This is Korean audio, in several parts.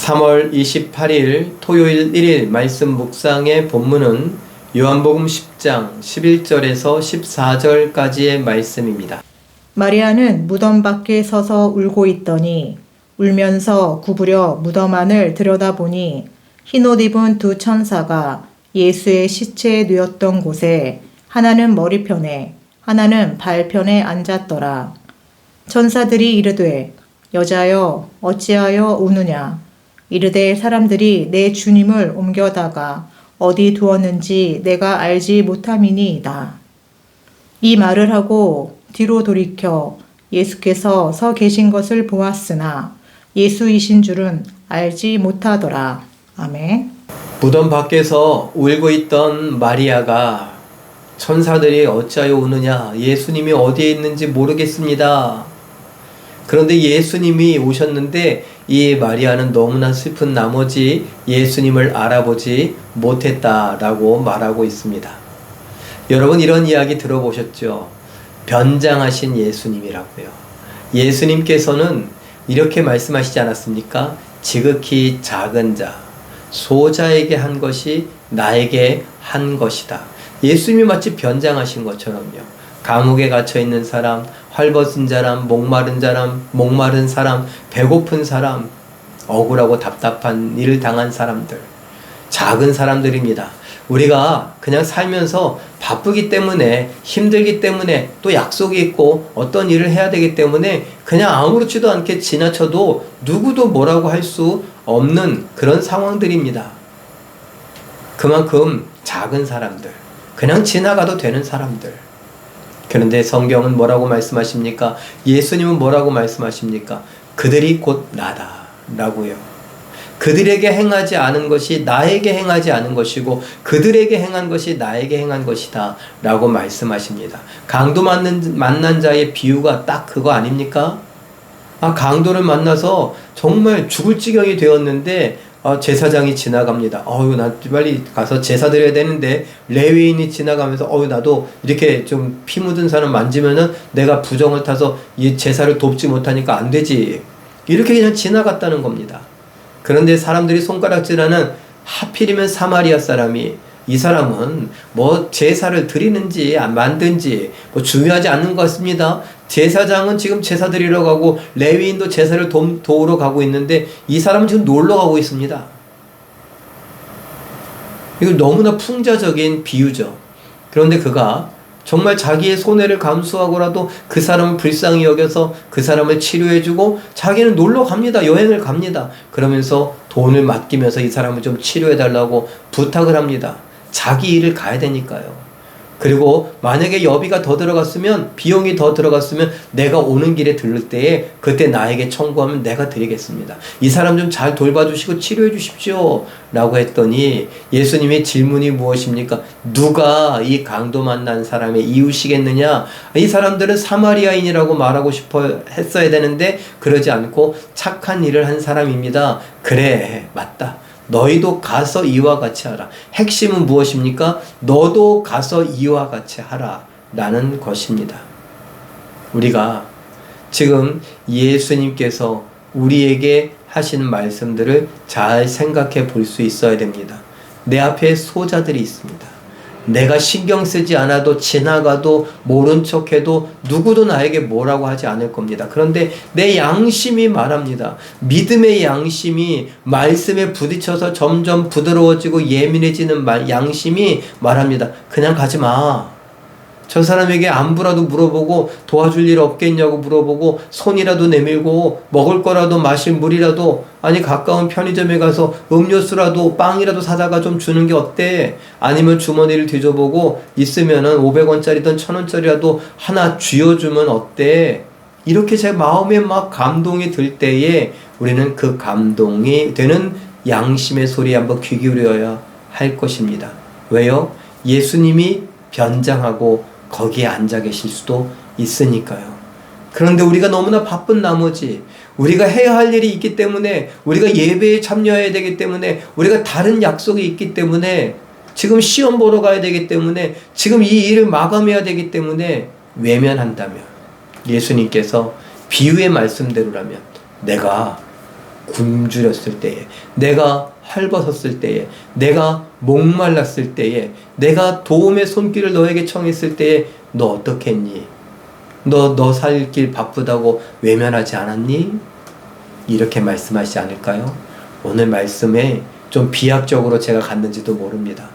3월 28일 토요일 1일 말씀 묵상의 본문은 요한복음 10장 11절에서 14절까지의 말씀입니다. 마리아는 무덤 밖에 서서 울고 있더니 울면서 구부려 무덤 안을 들여다보니 흰옷 입은 두 천사가 예수의 시체에 누웠던 곳에 하나는 머리편에 하나는 발편에 앉았더라. 천사들이 이르되 여자여 어찌하여 우느냐. 이르되 사람들이 내 주님을 옮겨다가 어디 두었는지 내가 알지 못함이니이다. 이 말을 하고 뒤로 돌이켜 예수께서 서 계신 것을 보았으나 예수이신 줄은 알지 못하더라. 아멘. 무덤 밖에서 울고 있던 마리아가 천사들이 어찌하여 우느냐, 예수님이 어디에 있는지 모르겠습니다. 그런데 예수님이 오셨는데 이 마리아는 너무나 슬픈 나머지 예수님을 알아보지 못했다라고 말하고 있습니다. 여러분, 이런 이야기 들어보셨죠? 변장하신 예수님이라고요. 예수님께서는 이렇게 말씀하시지 않았습니까? 지극히 작은 자, 소자에게 한 것이 나에게 한 것이다. 예수님이 마치 변장하신 것처럼요. 감옥에 갇혀있는 사람, 헐벗은 사람, 목마른 사람, 배고픈 사람, 억울하고 답답한 일을 당한 사람들, 작은 사람들입니다. 우리가 그냥 살면서 바쁘기 때문에, 힘들기 때문에, 또 약속이 있고 어떤 일을 해야 되기 때문에 그냥 아무렇지도 않게 지나쳐도 누구도 뭐라고 할 수 없는 그런 상황들입니다. 그만큼 작은 사람들, 그냥 지나가도 되는 사람들. 그런데 성경은 뭐라고 말씀하십니까? 예수님은 뭐라고 말씀하십니까? 그들이 곧 나다 라고요. 그들에게 행하지 않은 것이 나에게 행하지 않은 것이고 그들에게 행한 것이 나에게 행한 것이다 라고 말씀하십니다. 강도 만난 자의 비유가 딱 그거 아닙니까? 강도를 만나서 정말 죽을 지경이 되었는데 제사장이 지나갑니다. 나 빨리 가서 제사 드려야 되는데, 레위인이 지나가면서 나도 이렇게 좀 피 묻은 사람 만지면은 내가 부정을 타서 이 제사를 돕지 못하니까 안 되지. 이렇게 그냥 지나갔다는 겁니다. 그런데 사람들이 손가락질하는, 하필이면 사마리아 사람이, 이 사람은 뭐 제사를 드리는지 안 만든지 뭐 중요하지 않는 것 같습니다. 제사장은 지금 제사 드리러 가고 레위인도 제사를 도우러 가고 있는데 이 사람은 지금 놀러 가고 있습니다. 이거 너무나 풍자적인 비유죠. 그런데 그가 정말 자기의 손해를 감수하고라도 그 사람을 불쌍히 여겨서 그 사람을 치료해주고 자기는 놀러 갑니다. 여행을 갑니다. 그러면서 돈을 맡기면서 이 사람을 좀 치료해달라고 부탁을 합니다. 자기 일을 가야 되니까요. 그리고 만약에 여비가 더 들어갔으면, 비용이 더 들어갔으면 내가 오는 길에 들를 때에 그때 나에게 청구하면 내가 드리겠습니다. 이 사람 좀 잘 돌봐주시고 치료해 주십시오 라고 했더니 예수님의 질문이 무엇입니까? 누가 이 강도 만난 사람의 이웃이겠느냐? 이 사람들은 사마리아인이라고 말하고 싶어 했어야 되는데 그러지 않고 착한 일을 한 사람입니다. 그래, 맞다. 너희도 가서 이와 같이 하라. 핵심은 무엇입니까? 너도 가서 이와 같이 하라 라는 것입니다. 우리가 지금 예수님께서 우리에게 하시는 말씀들을 잘 생각해 볼 수 있어야 됩니다. 내 앞에 소자들이 있습니다. 내가 신경 쓰지 않아도 지나가도 모른 척해도 누구도 나에게 뭐라고 하지 않을 겁니다. 그런데 내 양심이 말합니다. 믿음의 양심이 말씀에 부딪혀서 점점 부드러워지고 예민해지는 양심이 말합니다. 그냥 가지 마. 저 사람에게 안부라도 물어보고 도와줄 일 없겠냐고 물어보고 손이라도 내밀고 먹을 거라도 마실 물이라도, 아니 가까운 편의점에 가서 음료수라도 빵이라도 사다가 좀 주는 게 어때? 아니면 주머니를 뒤져보고 있으면은 500원짜리든 1000원짜리라도 하나 쥐어주면 어때? 이렇게 제 마음에 막 감동이 들 때에 우리는 그 감동이 되는 양심의 소리에 한번 귀 기울여야 할 것입니다. 왜요? 예수님이 변장하고 거기에 앉아 계실 수도 있으니까요. 그런데 우리가 너무나 바쁜 나머지, 우리가 해야 할 일이 있기 때문에, 우리가 예배에 참여해야 되기 때문에, 우리가 다른 약속이 있기 때문에, 지금 시험 보러 가야 되기 때문에, 지금 이 일을 마감해야 되기 때문에 외면한다면, 예수님께서 비유의 말씀대로라면 내가 굶주렸을 때에, 내가 헐벗었을 때에, 내가 목말랐을 때에, 내가 도움의 손길을 너에게 청했을 때에 너 어떻게 했니? 너 살 길 바쁘다고 외면하지 않았니? 이렇게 말씀하시지 않을까요? 오늘 말씀에 좀 비약적으로 제가 갔는지도 모릅니다.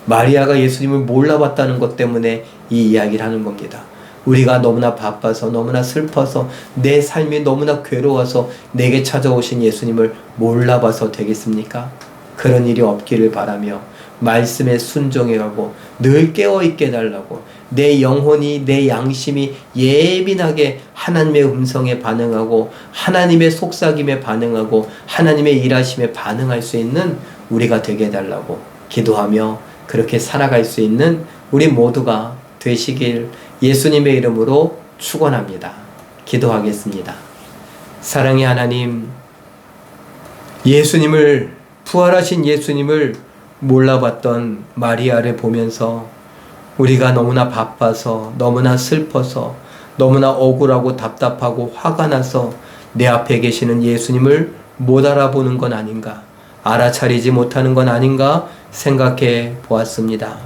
마리아가 예수님을 몰라봤다는 것 때문에 이 이야기를 하는 겁니다. 우리가 너무나 바빠서, 너무나 슬퍼서, 내 삶이 너무나 괴로워서 내게 찾아오신 예수님을 몰라봐서 되겠습니까? 그런 일이 없기를 바라며 말씀에 순종해가고 늘 깨어있게 해달라고, 내 영혼이, 내 양심이 예민하게 하나님의 음성에 반응하고 하나님의 속삭임에 반응하고 하나님의 일하심에 반응할 수 있는 우리가 되게 해달라고 기도하며 그렇게 살아갈 수 있는 우리 모두가 되시길 예수님의 이름으로 축원합니다. 기도하겠습니다. 사랑의 하나님, 예수님을, 부활하신 예수님을 몰라봤던 마리아를 보면서 우리가 너무나 바빠서, 너무나 슬퍼서, 너무나 억울하고 답답하고 화가 나서 내 앞에 계시는 예수님을 못 알아보는 건 아닌가, 알아차리지 못하는 건 아닌가 생각해 보았습니다.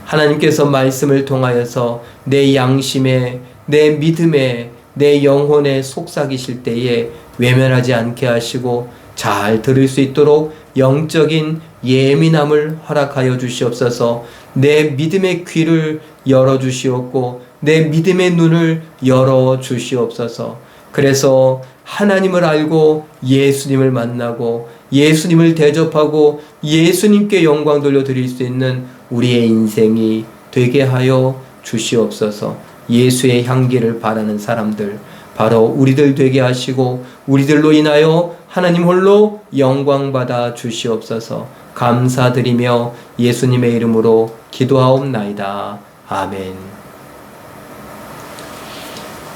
하나님께서 말씀을 통하여서 내 양심에, 내 믿음에, 내 영혼에 속삭이실 때에 외면하지 않게 하시고 잘 들을 수 있도록 영적인 예민함을 허락하여 주시옵소서. 내 믿음의 귀를 열어주시옵고 내 믿음의 눈을 열어주시옵소서. 그래서 하나님을 알고 예수님을 만나고 예수님을 대접하고 예수님께 영광 돌려드릴 수 있는 우리의 인생이 되게 하여 주시옵소서. 예수의 향기를 바라는 사람들, 바로 우리들 되게 하시고 우리들로 인하여 하나님 홀로 영광받아 주시옵소서. 감사드리며 예수님의 이름으로 기도하옵나이다. 아멘.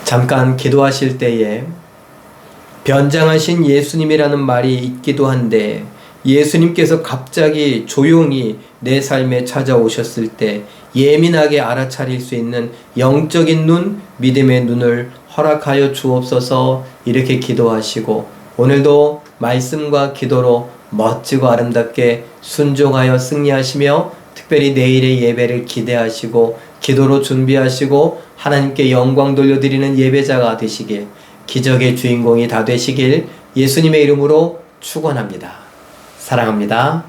잠깐 기도하실 때에 변장하신 예수님이라는 말이 있기도 한데, 예수님께서 갑자기 조용히 내 삶에 찾아오셨을 때 예민하게 알아차릴 수 있는 영적인 눈, 믿음의 눈을 허락하여 주옵소서. 이렇게 기도하시고 오늘도 말씀과 기도로 멋지고 아름답게 순종하여 승리하시며 특별히 내일의 예배를 기대하시고 기도로 준비하시고 하나님께 영광 돌려드리는 예배자가 되시길, 기적의 주인공이 다 되시길 예수님의 이름으로 축원합니다. 사랑합니다.